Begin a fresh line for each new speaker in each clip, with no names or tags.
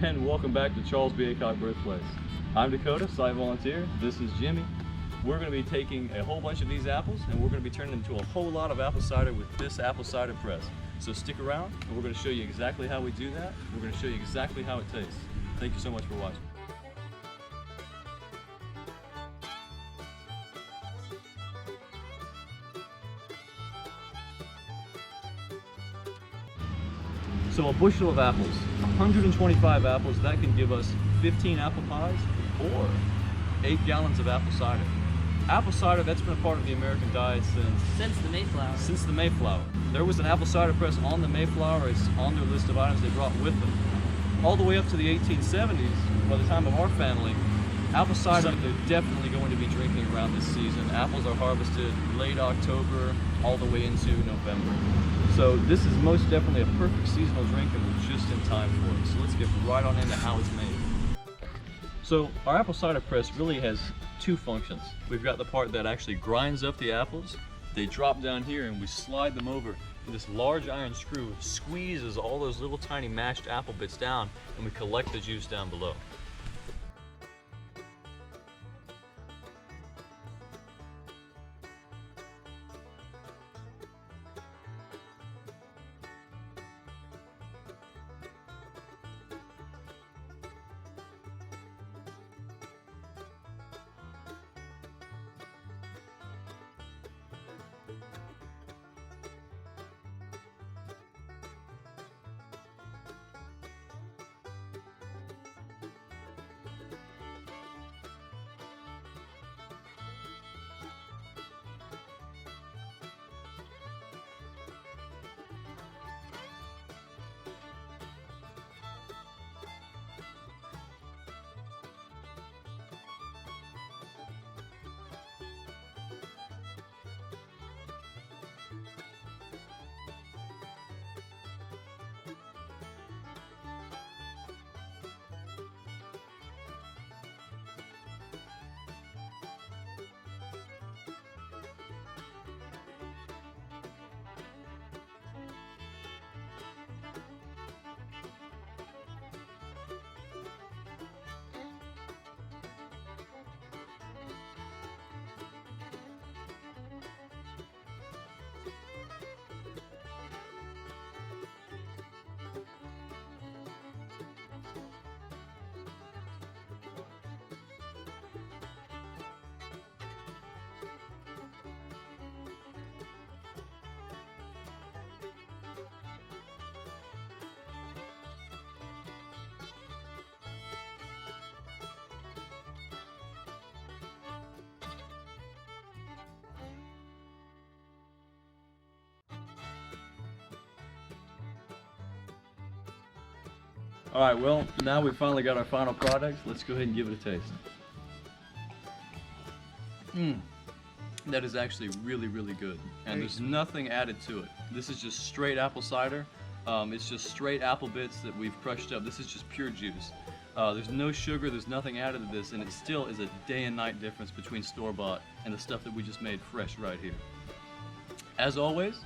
and welcome back to Charles B. Aycock Birthplace. I'm Dakota, site volunteer. This is Jimmy. We're going to be taking a whole bunch of these apples and we're going to be turning them into a whole lot of apple cider with this apple cider press. So stick around and we're going to show you exactly how we do that. We're going to show you exactly how it tastes. Thank you so much for watching. So a bushel of apples, 125 apples, that can give us 15 apple pies or 8 gallons of apple cider. Apple cider, that's been a part of the American diet
since the Mayflower.
Since the Mayflower. There was an apple cider press on the Mayflower. It's on their list of items they brought with them. All the way up to the 1870s, by the time of our family, apple cider, they're definitely going to be drinking around this season. Apples are harvested late October all the way into November. So this is most definitely a perfect seasonal drink and we're just in time for it. So let's get right on into how it's made. So our apple cider press really has two functions. We've got the part that actually grinds up the apples. They drop down here and we slide them over. And this large iron screw squeezes all those little tiny mashed apple bits down and we collect the juice down below. All right, well, now we've finally got our final product. Let's go ahead and give it a taste. That is actually really, really good. And there's nothing added to it. This is just straight apple cider. It's just straight apple bits that we've crushed up. This is just pure juice. There's no sugar, there's nothing added to this, and it still is a day and night difference between store-bought and the stuff that we just made fresh right here. As always,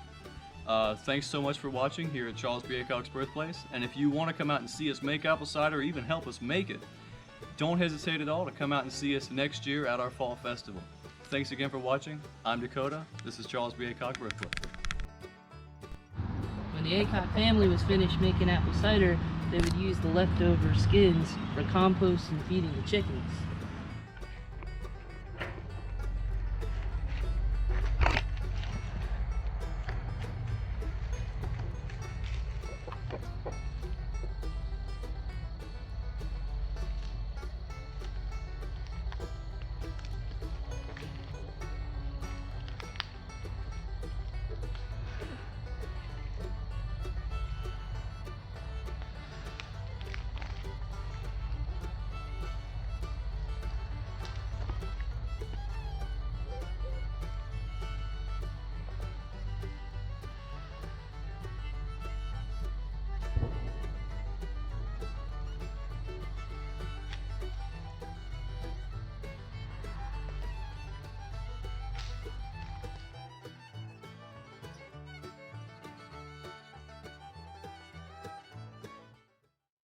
thanks so much for watching here at Charles B. Aycock's Birthplace. And if you want to come out and see us make apple cider or even help us make it, don't hesitate at all to come out and see us next year at our fall festival. Thanks again for watching. I'm Dakota. This is Charles B. Aycock Birthplace.
When the Aycock family was finished making apple cider, they would use the leftover skins for compost and feeding the chickens.